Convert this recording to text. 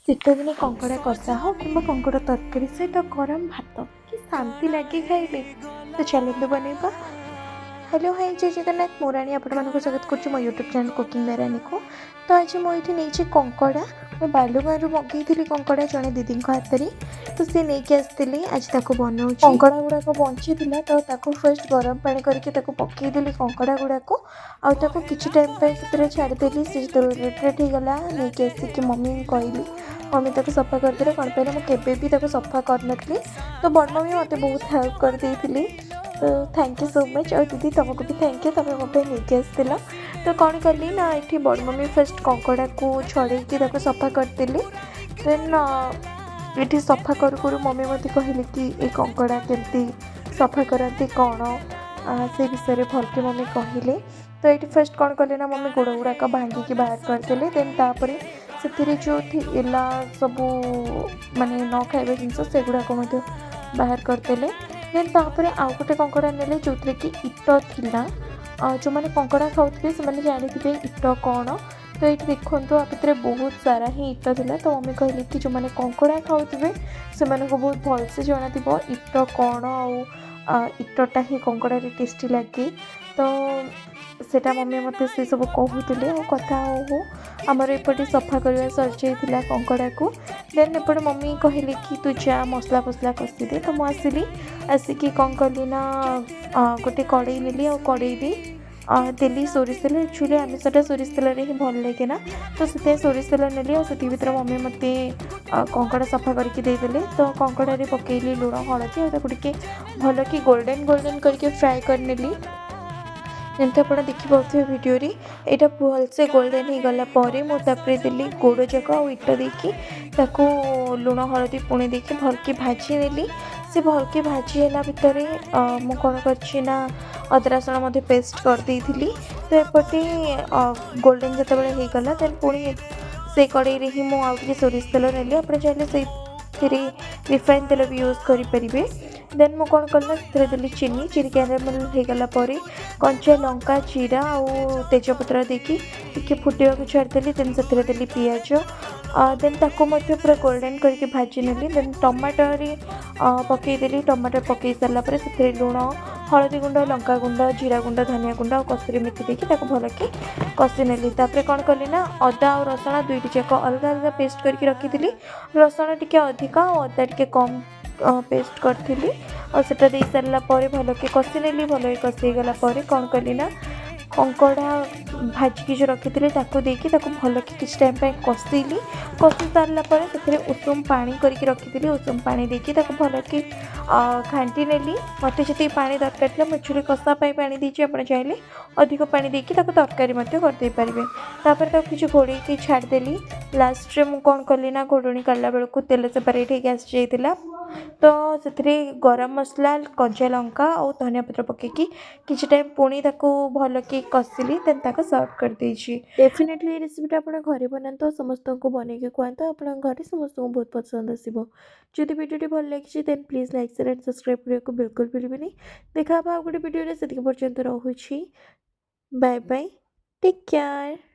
ଶୀତ ଦିନେ କଙ୍କଡ଼ା କଷା ହଉ କିମ୍ବା କଙ୍କଡ଼ା ତରକାରୀ ସହିତ ଗରମ ଭାତ କି ଶାନ୍ତି ଲାଗେ ଖାଇଲେ। ତ ଚାଲନ୍ତୁ ବନେଇବା। ହ୍ୟାଲୋ ହାଇ ଜୟ ଜଗନ୍ନାଥ, ମୁଁ ରାଣୀ ଆପଣମାନଙ୍କୁ ସ୍ୱାଗତ କରୁଛି ମୋ ୟୁଟ୍ୟୁବ୍ ଚ୍ୟାନେଲ୍ କୁକିଂ ବାଇ ରାଣୀକୁ। ତ ଆଜି ମୁଁ ଏଇଠି ନେଇଛି କଙ୍କଡ଼ା। ମୁଁ ବାଲୁଗାଁରୁ ମଗେଇଥିଲି କଙ୍କଡ଼ା ଜଣେ ଦିଦିଙ୍କ ହାତରେ, ତ ସେ ନେଇକି ଆସିଥିଲି। ଆଜି ତାକୁ ବନାଉଛି। କଙ୍କଡ଼ା ଗୁଡ଼ାକ ବଞ୍ଚିଥିଲା ତ ତାକୁ ଫାର୍ଷ୍ଟ ଗରମ ପାଣି କରିକି ତାକୁ ପକେଇଦେଲି କଙ୍କଡ଼ା ଗୁଡ଼ାକୁ, ଆଉ ତାକୁ କିଛି ଟାଇମ୍ ପାଇଁ ସେଥିରେ ଛାଡ଼ିଦେଲି। ସେ ଯେତେବେଳେ ରେଟ୍ ହେଇଗଲା ନେଇକି ଆସିକି ମମିଙ୍କୁ କହିଲି, ମମି ତାକୁ ସଫା କରିଦେଲେ। କ'ଣ ପାଇଁ ନା ମୁଁ କେବେ ବି ତାକୁ ସଫା କରିନଥିଲି, ତ ବଡ଼ ମମି ମୋତେ ବହୁତ ହେଲ୍ପ କରିଦେଇଥିଲି। ତ ଥ୍ୟାଙ୍କ ୟୁ ସୋ ମଚ୍। ଆଉ ଦିଦି ତୁମକୁ ବି ଥ୍ୟାଙ୍କ ୟୁ, ତୁମେ ମୋ ପାଇଁ ନେଇକି ଆସିଥିଲ। ତ କ'ଣ କଲି ନା ଏଠି ବଡ଼ ମମି ଫାର୍ଷ୍ଟ କଙ୍କଡ଼ାକୁ ଛଡ଼େଇକି ତାକୁ ସଫା କରିଦେଲି। ଦେନ୍ ଏଠି ସଫା କରୁ କରୁ ମମି ମୋତେ କହିଲେ କି ଏ କଙ୍କଡ଼ା କେମିତି ସଫା କରନ୍ତି କ'ଣ, ସେ ବିଷୟରେ ଭଲକି ମମି କହିଲେ। ତ ଏଠି ଫାର୍ଷ୍ଟ କ'ଣ କଲେ ନା ମମି ଗୋଡ଼ ଗୁଡ଼ାକ ଭାଙ୍ଗିକି ବାହାର କରିଦେଲେ। ଦେନ୍ ତାପରେ ସେଥିରେ ଯେଉଁ ଥିଲା ସବୁ ମାନେ ନ ଖାଇବା ଜିନିଷ ସେଗୁଡ଼ାକ ମଧ୍ୟ ବାହାର କରିଦେଲେ। ଦେନ୍ ତାପରେ ଆଉ ଗୋଟେ କଙ୍କଡ଼ା ନେଲେ ଯେଉଁଥିରେ କି ଇଟ ଥିଲା। ଯେଉଁମାନେ କଙ୍କଡ଼ା ଖାଉଥିବେ ସେମାନେ ଜାଣିଥିବେ ଇଟ କ'ଣ। ତ ଏଇଠି ଦେଖନ୍ତୁ ଆ ଭିତରେ ବହୁତ ସାରା ହିଁ ଇଟ ଥିଲା। ତ ମମି କହିଲେ କି ଯେଉଁମାନେ କଙ୍କଡ଼ା ଖାଉଥିବେ ସେମାନଙ୍କୁ ବହୁତ ଭଲସେ ଜଣାଥିବ ଇଟ କ'ଣ, ଆଉ ଇଟଟା ହିଁ କଙ୍କଡ଼ାରେ ଟେଷ୍ଟି ଲାଗେ। ତ ସେଇଟା ମମି ମୋତେ ସେସବୁ କହୁଥିଲେ। ଆଉ କଥା ହଉ ଆମର ଏପଟେ ସଫା କରିବା ସରିଯାଇଥିଲା କଙ୍କଡ଼ାକୁ। ଦେନ୍ ଏପଟେ ମମି କହିଲେ କି ତୁ ଯା ମସଲା କଷିଦେ। ତ ମୁଁ ଆସିକି କ'ଣ କଲି ନା ଗୋଟେ କଡ଼େଇ ନେଲି, ଆଉ କଡ଼େଇରେ ଦେଲି ସୋରିଷ ତେଲ। ଆକ୍ଚୁଆଲି ଆମିଷଟା ସୋରିଷ ତେଲରେ ହିଁ ଭଲ ଲାଗେ ନା, ତ ସେଥିପାଇଁ ସୋରିଷ ତେଲ ନେଲି। ଆଉ ସେଥି ଭିତରେ ମମି ମୋତେ କଙ୍କଡ଼ା ସଫା କରିକି ଦେଇଦେଲେ। ତ କଙ୍କଡ଼ାରେ ପକେଇଲି ଲୁଣ ହଳଦୀ, ଆଉ ତାକୁ ଟିକେ ଭଲକି ଗୋଲ୍ଡେନ୍ କରିକି ଫ୍ରାଏ କରିନେଲି। ଯେମିତି ଆପଣ ଦେଖିପାରୁଥିବେ ଭିଡ଼ିଓରେ, ଏଇଟା ଭଲସେ ଗୋଲ୍ଡେନ୍ ହେଇଗଲା ପରେ ମୁଁ ତାପରେ ଦେଲି ଗୋଡ଼ ଯାକ ଆଉ ଇଟ ଦେଇକି ତାକୁ ଲୁଣ ହଳଦୀ ପୁଣି ଦେଇକି ଭଲକି ଭାଜି ନେଲି। ସେ ଭଲକି ଭାଜି ହେଲା ଭିତରେ ମୁଁ କ'ଣ କରିଛି ନା ଅଦା ରସୁଣ ମଧ୍ୟ ପେଷ୍ଟ କରିଦେଇଥିଲି। ତ ଏପଟେ ଗୋଲ୍ଡେନ୍ ଯେତେବେଳେ ହେଇଗଲା ଦେନ୍ ପୁଣି ସେଇ କଡ଼େଇରେ ହିଁ ମୁଁ ଆଉ ଟିକେ ସୋରିଷ ତେଲ ନେଲି। ଆପଣ ଚାହିଁଲେ ସେଇଥିରେ ରିଫାଇନ୍ ତେଲ ବି ୟୁଜ୍ କରିପାରିବେ। ଦେନ୍ ମୁଁ କ'ଣ କଲି ନା ସେଥିରେ ଦେଲି ଚିନି କ୍ୟାରାମେଲ୍ ହେଇଗଲା ପରେ କଞ୍ଚା ଲଙ୍କା, ଜିରା ଆଉ ତେଜପତ୍ର ଦେଇକି ଟିକେ ଫୁଟିବାକୁ ଛାଡ଼ିଦେଲି। ଦେନ୍ ସେଥିରେ ଦେଲି ପିଆଜ, ଦେନ୍ ତାକୁ ମଧ୍ୟ ପୁରା ଗୋଲ୍ଡେନ୍ କରିକି ଭାଜି ନେଲି। ଦେନ୍ ଟମାଟୋରେ ପକାଇଦେଲି। ଟମାଟୋ ପକାଇ ସାରିଲା ପରେ ସେଥିରେ ଲୁଣ, ହଳଦୀ ଗୁଣ୍ଡ, ଲଙ୍କା ଗୁଣ୍ଡ, ଜିରା ଗୁଣ୍ଡ, ଧନିଆ ଗୁଣ୍ଡ ଆଉ କସ୍ତୁରୀ ମେଥି ଦେଇକି ତାକୁ ଭଲକି କଷି ନେଲି। ତାପରେ କ'ଣ କଲି ନା ଅଦା ଆଉ ରସୁଣ ଦୁଇଟି ଯାକ ଅଲଗା ଅଲଗା ପେଷ୍ଟ କରିକି ରଖିଥିଲି। ରସୁଣ ଟିକେ ଅଧିକା ଆଉ ଅଦା ଟିକେ କମ୍ ପେଷ୍ଟ କରିଥିଲି। ଆଉ ସେଟା ଦେଇ ସାରିଲା ପରେ ଭଲକି କଷି ନେଲି। ଭଲକି କଷି ହେଇଗଲା ପରେ କ'ଣ କଲି ନା କଙ୍କଡ଼ା ଭାଜିକି ଯେଉଁ ରଖିଥିଲି ତାକୁ ଦେଇକି ତାକୁ ଭଲକି କିଛି ଟାଇମ୍ ପାଇଁ କଷି ସାରିଲା ପରେ ସେଥିରେ ଉଷୁମ ପାଣି କରିକି ରଖିଥିଲି। ଉଷୁମ ପାଣି ଦେଇକି ତାକୁ ଭଲକି ଘାଣ୍ଟି ନେଲି। ମୋତେ ଯେତିକି ପାଣି ଦରକାର ଥିଲା, ମୁଁ ଆକ୍ଚୁଆଲି କଷା ପାଇଁ ପାଣି ଦେଇଛି, ଆପଣ ଚାହିଁଲେ ଅଧିକ ପାଣି ଦେଇକି ତାକୁ ତରକାରୀ ମଧ୍ୟ କରିଦେଇ ପାରିବେ। ତାପରେ ତାକୁ କିଛି ଘୋଡ଼େଇକି ଛାଡ଼ିଦେଲି। ଲାଷ୍ଟରେ ମୁଁ କ'ଣ କଲି ନା ଘୋଡ଼ଣି କାଢ଼ିଲା ବେଳକୁ ତେଲ ସେପାରେଟ୍ ହେଇକି ଆସିଯାଇଥିଲା। ତ ସେଥିରେ ଗରମ ମସଲା, କଞ୍ଚା ଲଙ୍କା ଆଉ ଧନିଆ ପତ୍ର ପକାଇକି କିଛି ଟାଇମ୍ ପୁଣି ତାକୁ ଭଲକି କଷିଲି। ଦେନ୍ ତାକୁ ସର୍ଭ କରିଦେଇଛି। ଡେଫିନେଟଲି ଏ ରେସିପିଟା ଆପଣ ଘରେ ବନାନ୍ତୁ, ସମସ୍ତଙ୍କୁ ବନେଇକି ଖୁଆନ୍ତୁ। ଆପଣଙ୍କ ଘରେ ସମସ୍ତଙ୍କୁ ବହୁତ ପସନ୍ଦ ଆସିବ। ଯଦି ଭିଡ଼ିଓଟି ଭଲ ଲାଗିଛି then please like, share and subscribe କରିବାକୁ ବିଲକୁଲ ଭୁଲିବେନି। ଦେଖା ହେବ ଆଉ ଗୋଟେ ଭିଡ଼ିଓରେ। ସେତିକି ପର୍ଯ୍ୟନ୍ତ ରହୁଛି। Bye bye, take care.